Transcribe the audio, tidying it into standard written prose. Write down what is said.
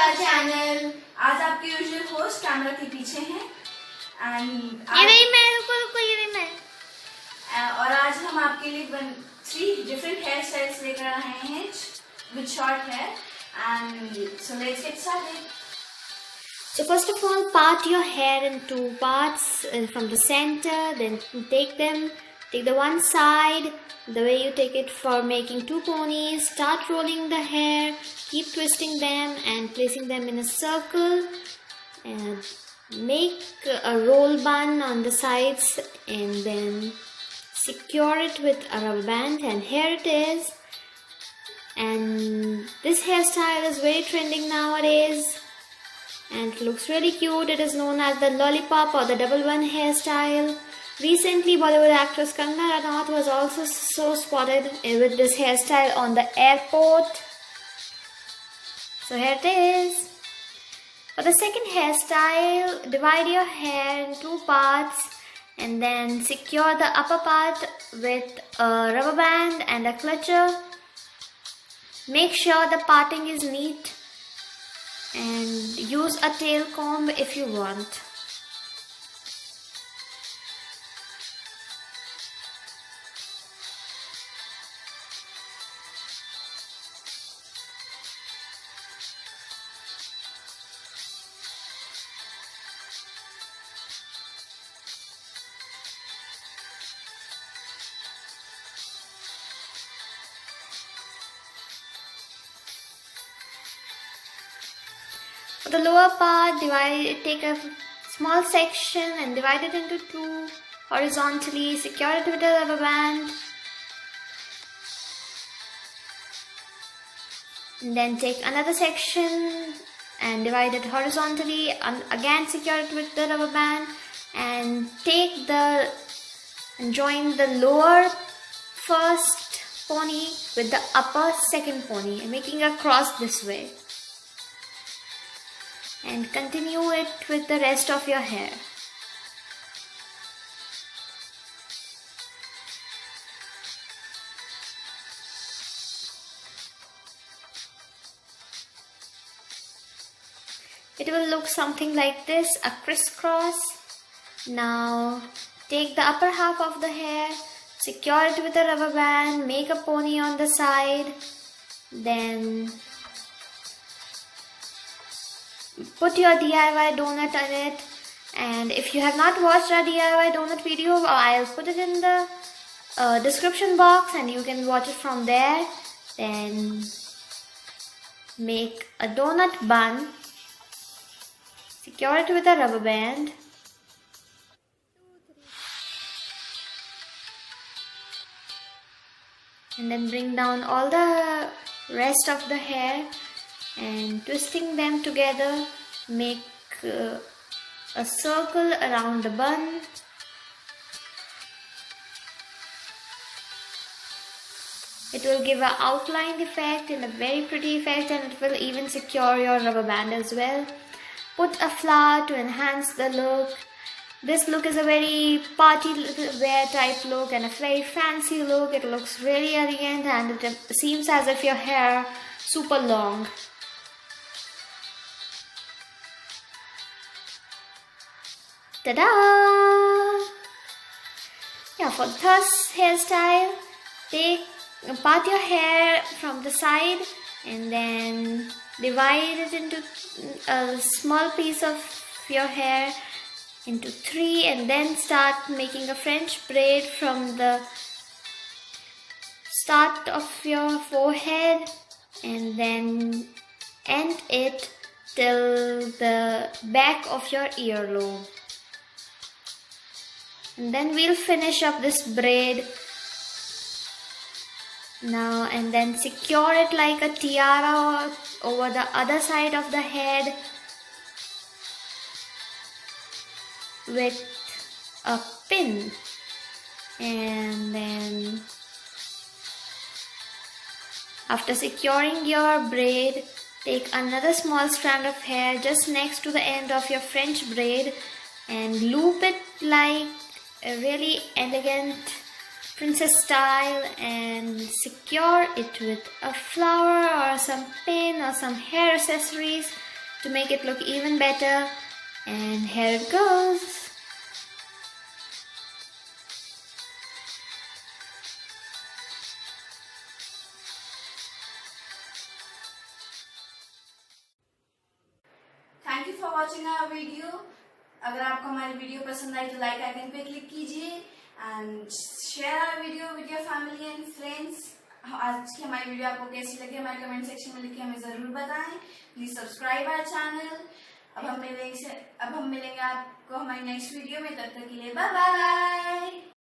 My channel. आज आपके usual host camera के पीछे हैं ये नहीं मैं, रुको ये नहीं मैं। और आज हम आपके लिए 3 डिफरेंट हेयर स्टाइल्स लेकर आए हैं with short hair and so let's get started. So first of all, part your hair in 2 parts from the center, then take the one side, the way you take it for making 2 ponies. Start rolling the hair, keep twisting them and placing them in a circle. And make a roll bun on the sides and then secure it with a rubber band, and here it is. And this hairstyle is very trending nowadays. And it looks really cute. It is known as the lollipop or the double bun hairstyle. Recently, Bollywood actress Kangana Ranaut was also so spotted with this hairstyle on the airport. So here it is. For the second hairstyle, divide your hair in 2 parts and then secure the upper part with a rubber band and a clutcher. Make sure the parting is neat. And use a tail comb if you want. For the lower part, take a small section and divide it into 2 horizontally. Secure it with a rubber band. And then take another section and divide it horizontally. Again, secure it with the rubber band. And join the lower first pony with the upper second pony, making a cross this way. And continue it with the rest of your hair. It will look something like this, a crisscross. Now take the upper half of the hair, secure it with a rubber band, make a pony on the side, then put your DIY donut on it. And if you have not watched our DIY donut video, I'll put it in the description box and you can watch it from there. Then make a donut bun, secure it with a rubber band, and then bring down all the rest of the hair and twisting them together, make a circle around the bun. It will give an outlined effect and a very pretty effect, and it will even secure your rubber band as well. Put a flower to enhance the look. This look is a very party wear type look and a very fancy look. It looks really elegant and it seems as if your hair super long. Ta-da! Yeah, for the third hairstyle, part your hair from the side and then divide it into a small piece of your hair into 3 and then start making a French braid from the start of your forehead and then end it till the back of your earlobe. And then we'll finish up this braid now and then secure it like a tiara over the other side of the head with a pin. And then after securing your braid, take another small strand of hair just next to the end of your French braid and loop it like a really elegant princess style and secure it with a flower or some pin or some hair accessories to make it look even better. And here it goes. Thank you for watching our video. अगर आपको हमारी video पसंद आई तो like icon पे click कीजिए and share our video with your family and friends. आज की हमारी वीडियो आपको कैसी लगी हमारे कमेंट सेक्शन में लिख के हमें जरूर बताएं। Please subscribe our channel. अब हम मिलेंगे आपको हमारी नेक्स्ट वीडियो में। तब तक के लिए बाय बाय।